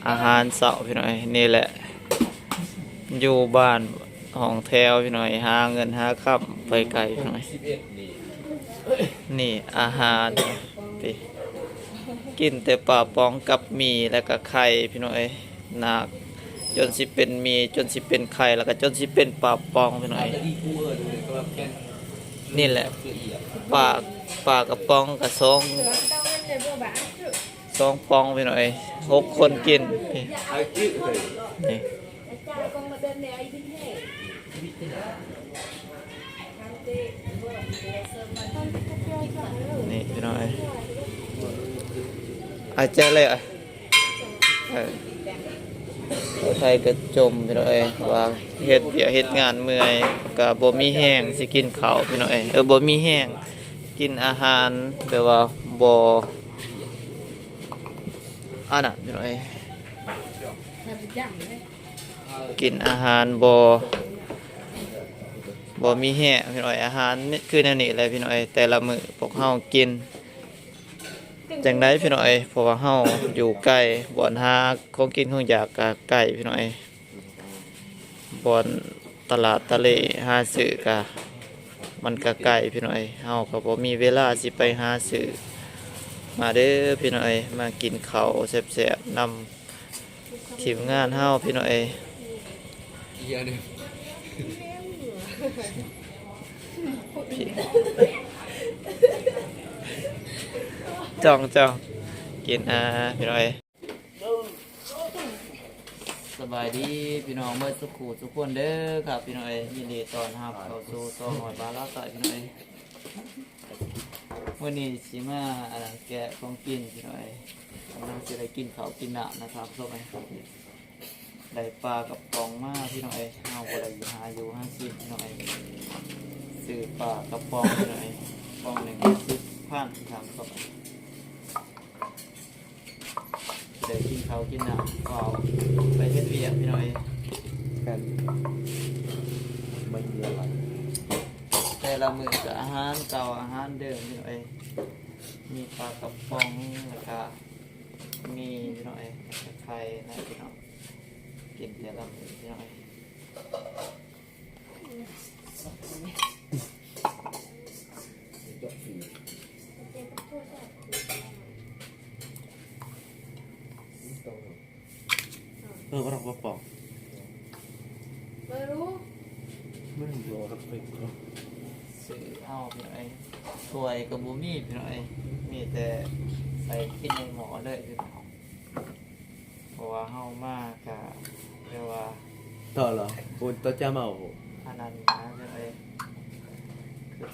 อาหารเสาร์พี่น้อยนี่แหละอยู่บ้านห้องแถวพี่น้อยหาเงินหาค่ำไปไกลพี่น้อยนี่อาหารพี่กินแต่ปลาปองกับหมี่แล้วก็ไข่พี่น้อยหนักจนสิเป็นหมี่จนสิเป็นไข่แล้วก็จนสิเป็นปลาปองพี่น้อยนี่แหละปลากระป๋องกับสองปองพี่น้อย6 คนกินพี่นี่นี่พี่น้อยอาจจะเลยไทยก็จมพี่น้อยว่าเฮ็ดเวียกเฮ็ดงานเมื่อยก็บ่มีแห้งสิกินข้าวพี่น้อยบ่มีแห้งกินอาหารแบบว่าบ่อันน่ะพี่น้อยกินอาหารบ่มีแห้งพี่น้อยอาหารนี่คือแนวนี้แหละพี่น้อยแต่ละมื้อพวกเฮากินจังได๋พี่น้อยเพราะว่าเฮาอยู่ใกล้บ่อนหาของกินของอยากก็ใกล้พี่น้อยบ่อนตลาดทะเลหาซื้อก็มันก็ใกล้พี่น้อยเฮาก็บ่มีเวลาสิไปหาซื้อมาเด้อพี่น้อยมากินข้าวแซ่บๆนำทีมงานเฮาพี่น้อยจ้องกินพี่น้อยสบายดีพี่น้องเมื่อสักครู่ทุกคนเด้อครับพี่น้อยยินดีต้อนรับเข้าสู่ซองหอยบาลาใส่พี่น้อยวันนี้สิมาแกะของกินพี่น้อยกำลังจะได้กินข้าวกินน้ำนะครับทุกคนได้ปลากับปองมาพี่น้อยเอาไปเลยหาอยู่50พี่น้อยซื้อปลากับปองพี่น้อยปอง110,000ทำเข้าไปเดี๋ยวกินข้าวกินน้ำก็ไปเฮ็ดเวียกพี่น้อยกันไม่มีอะไรแต่ละมื้อก็อาหารเก่าอาหารเดิมพี่น้อยมีปลากระป๋องนะครับมีพี่น้อยไข่นะพี่น้องกินแต่ละมื้อพี่น้อยก็เราก็ปอกไม่รู้ไม่รู้เราไปซื้อเอาพี่น้อยถ้วยกับบุมี่พี่น้อยมีแต่ใส่กินในหม้อเลยพี่น้องเพราะว่าเฮามากกะเรียกว่าต่อเหรอคุณต่อจะมาโอ้อันนั้นนะพี่น้อย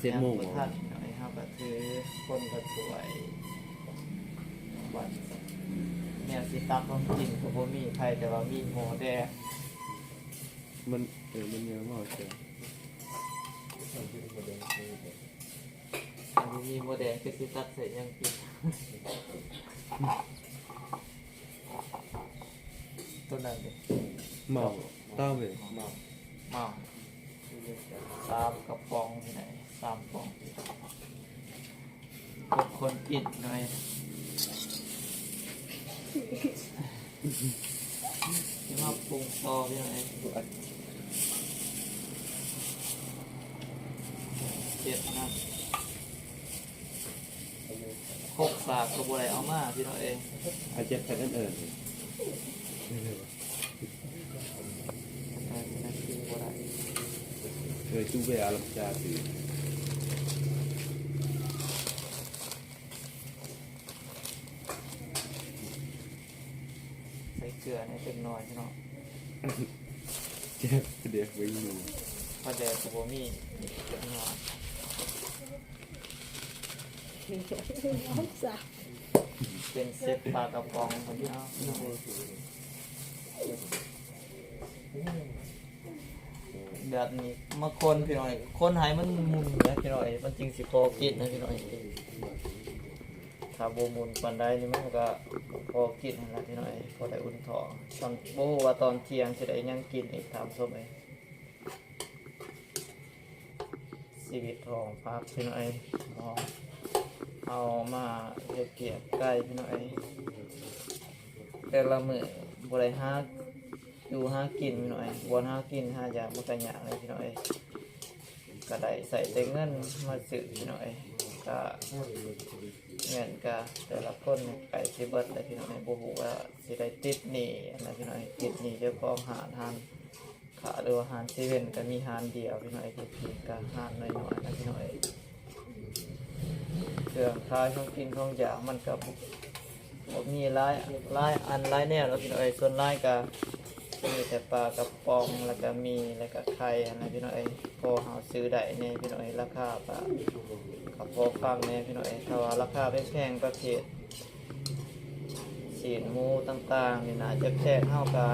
เส้นหมูท่านพี่น้อยครับก็ถือคนก็สวยบัดเนี่ยสิตักต้องกินกับบุมี่ใครแต่ว่ามีหม้อแดงมันมันเยอะมากเลยอันนี้มีหม้อแดงคือสิตักใส่ยังกินต้นนั้นเลยเมาเต้าเลยเมา3 กระป๋องที่ไหน3 ป๋องคนกินหน่อยที่มาปรุงต่อพี่หน่อยเจ็ดนะ6 สากกระบอกอะไรเอามาพี่หน่อยอาจจะแค่นั้นตู้เบลล์จาสิใส่เกลือในเต็มน้อยพี่น้องเจ็บเด็กวิ่งหนูพอแดดกับโบมี่เต็มน้อยเป็นเซฟปลากระป๋องคนที่เอาเดือดนี่มาคนพี่หน่อยคนหายมันมุนนะพี่หน่อยมันจริงสิพอกินนะพี่หน่อยถ้าโบมุนปันได้นี่มันก็พอกินนะพี่หน่อยพอได้อุ่นท้องตอนโบว่าตอนเที่ยงจะได้ยังกินอีกถามส้มเลยชีวิตของพักพี่หน่อยมอง เอามาเฮ็ดเกี๊ยวไก่พี่น้อยแต่ละมื้อบ่ได้หาอยู่หากินพี่น้อยบ่หากินหาอยากบ่ก็ยากเลยพี่น้อยก็ได้ใส่แต่เงินมาซื้อพี่น้อยก็เงินก็แต่ละคนไปสิเบิดเลยพี่น้อยบ่ฮู้ว่าสิได้ติดหนี้อันนั้นพี่น้อยติดหนี้เจ้าของหาทางขาหรือว่าหารเซเว่นก็มีหารเดียวพี่น้อยที่กินก็หารน้อยๆนะพี่น้อยเครื่องขายของกินของอยากมันก็บ่มีหลายอันหลายแนวแล้วพี่น้อยส่วนหลายก็มีแต่ปลากระป๋องแล้วก็มีแล้วก็ไข่อันนั้นพี่น้อยพอเฮาซื้อได้แน่พี่น้อยราคาก็พอฟังแน่พี่น้อยถ้าว่าราคาแพงๆประเภทสีนหมูต่างๆนี่น่าจะแพงเฮาก็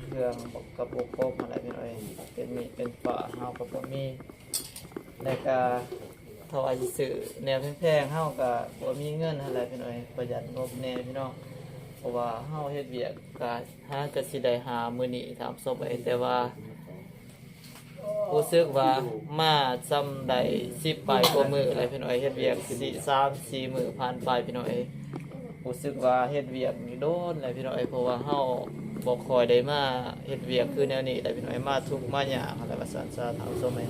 เครื่องกระปุกครบอะไรพี่น้อยเป็นมีเป็นฝาเฮาก็บ่มีแล้วก็ถ้าว่าสิซื้อแนวแพงๆเฮาก็บ่มีเงินอะไรพี่น้อยประหยัดงบแน่พี่น้องเพราะว่าเฮาเฮ็ดเวียกก็หาก็สิได้หามื้อนี้ถามซบไปแต่ว่ารู้สึกว่ามาซำได้10ปลายกว่ามื้ออะไรพี่น้อยเฮ็ดเวียกสิ3-4มื้อผ่านไปพี่น้อยรู้สึกว่าเฮ็ดเวียกนี่โดนเลยพี่น้อยเพราะว่าเฮาบ่ค่อยได้มาเฮ็ดเวียกคือแนวนี้แหละพี่น้อยมาทุกข์มายากอะไรว่าซั่นซะถามซบไหม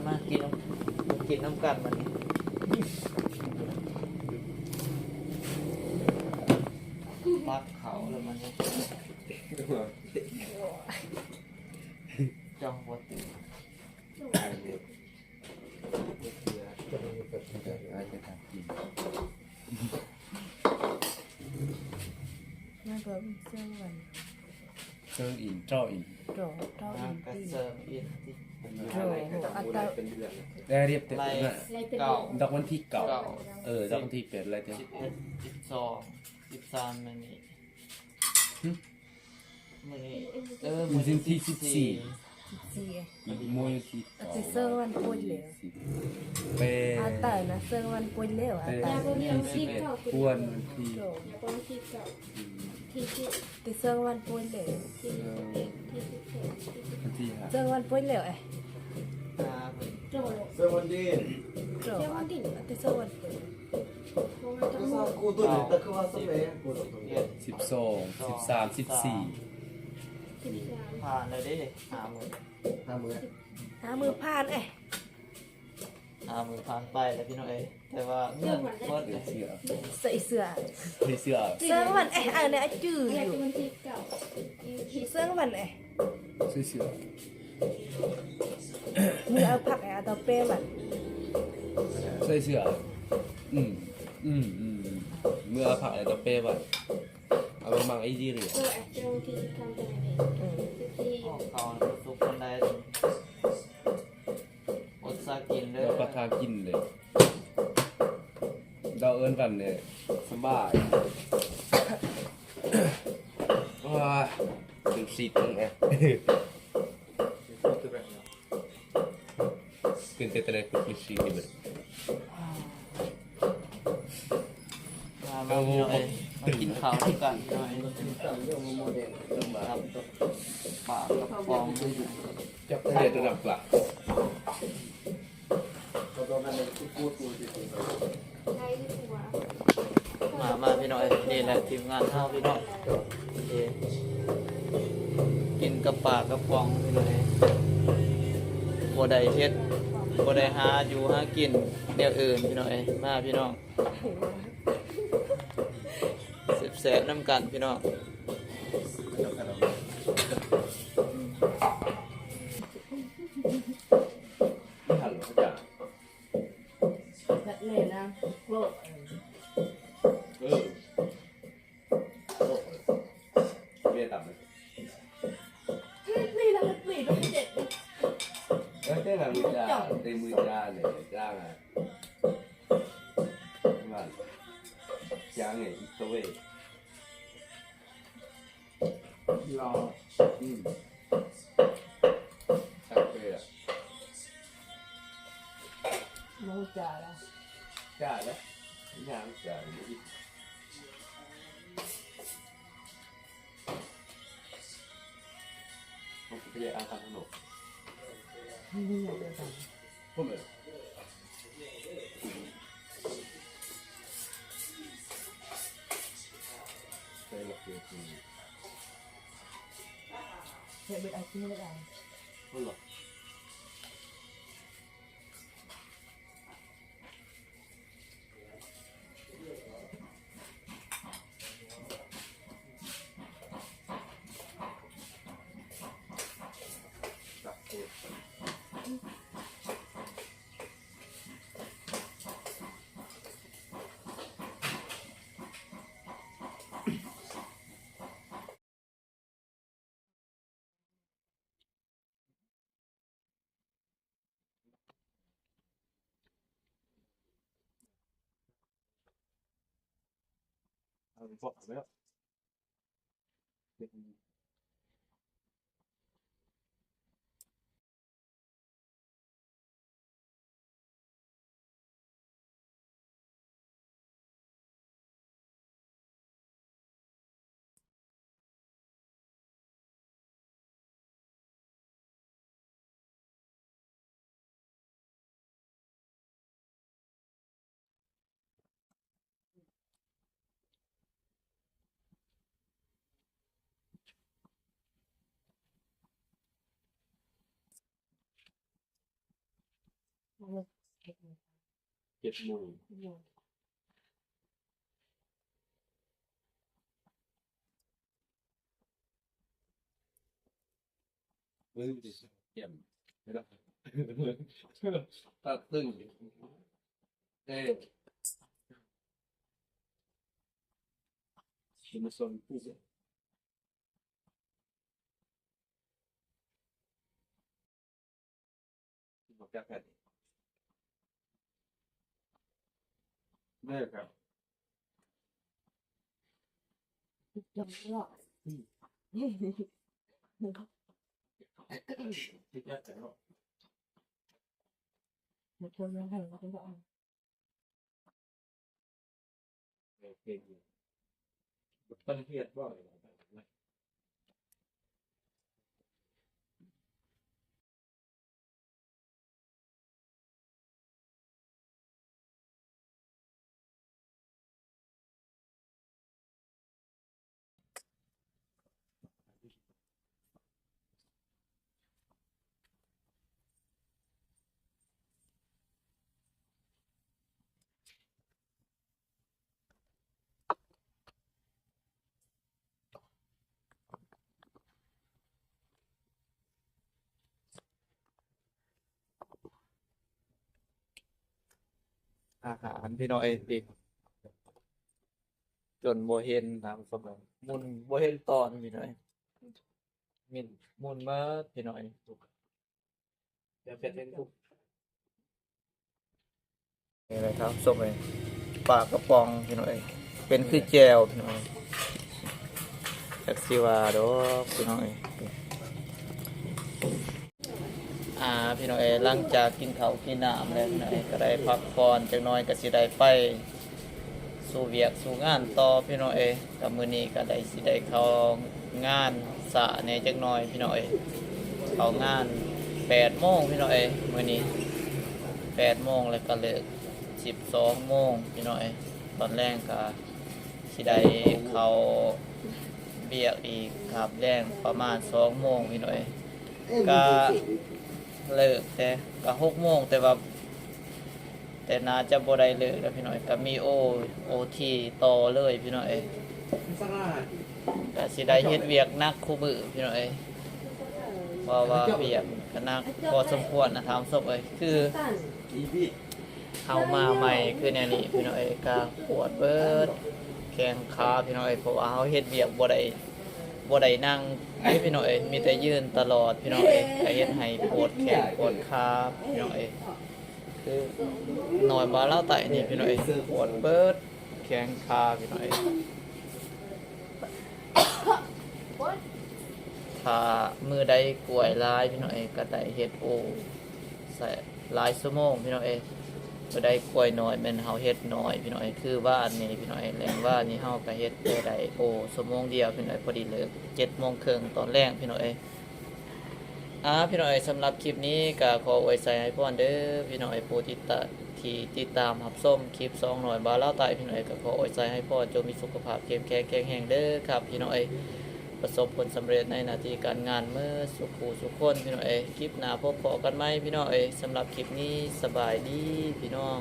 มากินน้ำกันมันนี่ปักเขาแล้วมันนี่จ้องบ่ตื่น น่าก็เสื้อวัน เซิงอินเจ้าอิน โดดเท่าอิน กระ ตี เซิร์ฟอินที่ โดดอัตรา ได้เรียบเต็ม ไล่ เลย เก่า ดอกวันที่เก่าดอกวันที่เป็นอะไรเต็ม 11 12 13มันนี่มันนี่มันที่ที่14 สี่ มวยที่ อัตราเสื้อวันปุยเหลว เป็น อัตรานะเสื้อวันปุยเหลวอั เป็น ตรา ที่11ควรที่ โดด วันที่เก่าที่ที่ ติเสื้อวันปุยเหลว ที่ที่ที่ที่ วันที่ห้า เสื้อวันปุยเหลวโจทย์ เสื้อวันดี โดดอัตราเสื้อวันปุย เพราะมันจะ ก็ หม สร้าง ด กูตัวนี้แต่คือว่าสมัยกูตัวนี้ 12 13 14 13 ผ่านเลยดิหามือ ทำมือ หามือผ่านผ่านไปแล้วพี่น้องเอ้ยแต่ว่าเงินเบิดเลย เสื้อ ใส่เสื้อ เสื้อ เสื้อวันอันนี้จืด แร อก ยู่ วันที่เก่าที่ เสื้อวันเสื้อ มือเอาผักอัตราเป้วัน เสื้อเมื่อผักอะไรต่อเป้บ่ะเอาบางไอ้ดีเลย ตัวแอคเจ้าที่ทำตัวไหนที่ ออกเขาสุกคนใดอดซากินเลย เราประทานกินเลยเราเอิ้นกันเนี่ยสบายว้าถึงสิตรงไงกินแต่อะไรก็กินสิที่แบบ มาพี่น้องเอ้ยมากินข้าวด้วยกันพี่น้องเอ้ย เรื่องโมเดล ครับปากกระป๋อง จับเด็ดระดับปลา เขาตอนนั้นกูพูดจริง ใช้ที่หัว มาพี่น้องเอ้ยนี่แหละทีมงานเฮาพี่น้องโอเคกินกับปากกระป๋องพี่น้องเอ้ยบ่ได้เฮ็ดบ่ได้หาอยู่หากินแนวอื่นพี่น้องเอ้ยมาพี่น้องแสบๆน้ำกันพี่น้อง ไม่หันหรอกจ้ะ แบบนี้นะโลด เบี้ยต่ำเลย นี่ละนี่ต้องเด็ด แล้วเจ้าหลังมือจ้าเต็มมือจ้าเนี่ยจ้าไงว่าจ้าไงอีกตัวเอง รอ ชักเลยอ่ะ น้องจ๋าละ จ้าแล้วย่างจ้าอีกผมไปเรียกอาคารขนม นี่อยากจะท ผมเลย เบ็ดอาชีพอะไร ก็หรอจับตัว เอาไปบอกแล้วเป็น7 โมงไม่รู้ดิเยี่ยมไม่ได้ตัดตึ้งเอ๊ะชิมซอนพูดบอกแค่ได้ครับ ยอมหรอก ที่แยกแต่ก็ มันชวนยังไงเราต้องเอา เพลงอยู่ต้นเพียรบ่อยอาหารพี่น้อยติจนบ่เห็นตามสมองมุนบ่เห็นตอนพี่น้อยมินมุนมาพี่น้อยเดี๋ยวเป็นทุกนี่เลยครับส้มเลยปลากระป๋องพี่น้อยเป็นคือแจวพี่น้อยจากซิวาดอกพี่น้อยพี่น้อยหลังจากกินข้าวกินน้ำแล้วพี่น้อยก็ได้พักผ่อนจักหน่อยก็สิได้ไปสู่เวียกสู่งานต่อพี่น้อยกับมื้อนี้ก็ได้สิได้เข้างานสะในจักหน่อยพี่น้อยเข้างาน8 โมงพี่น้อยมื้อนี้8 โมงแล้วก็เลิก12 โมงพี่น้อยตอนแรกก็สิได้เข้าเวียกอีกครับแรงประมาณ2 โมงพี่น้อยก็เลิกแต่ก็6 โมงแต่น่าจะบ่ได้เลิกแล้วพี่น้อยก็มีโอทีต่อเลยพี่น้อยก็สิได้เฮ็ดเวียกหนักคู่มือพี่น้อยเพราะว่าเวียกก็หนักพอสมควรนะถามศพคือเฮามาใหม่คือแนวนี้พี่น้อยก็ปวดเบิดแข้งขาพี่น้อยเพราะว่าเฮาเฮ็ดเวียกบ่ได้นั่งพี่น้อยมีแต่ยืนตลอดพี่น้อยก็เฮ็ดให้ปวดแข้งปวดขาพี่น้อยคือหน่อยมาเล่าไตนี่พี่น้อยปวดเบิดแข้งขาพี่น้อยถ้ามือใดป่วยหลายพี่น้อยก็ได้เฮ็ดใส่หลายชั่วโมงพี่น้อยบ่ได้ป่วยน้อยแม่นเฮาเฮ็ดน้อยพี่น้อยคือว่าอันนี้พี่น้อยแรงว่านี่เฮาก็เฮ็ดได้ชั่วโมงเดียวพี่น้อยพอดีเลิก7:30ตอนแรกพี่น้อยพี่น้อยสำหรับคลิปนี้ก็ขออวยใส่ให้พ่อเด้อพี่น้อยผู้ติดตามรับชมคลิป2หน่อยบาลาวใต้พี่น้อยก็ขออวยใส่ให้พ่อจงมีสุขภาพเข้มแข็งแข็งแรงเด้อครับพี่น้อย ประสบผลสำเร็จในหน้าที่การงานเมื่อสุขูสุขคนพี่น้องเอ้ยคลิปหน้าพบพอกันไหมพี่น้องเอ้ยสำหรับคลิปนี้สบายดีพี่น้อง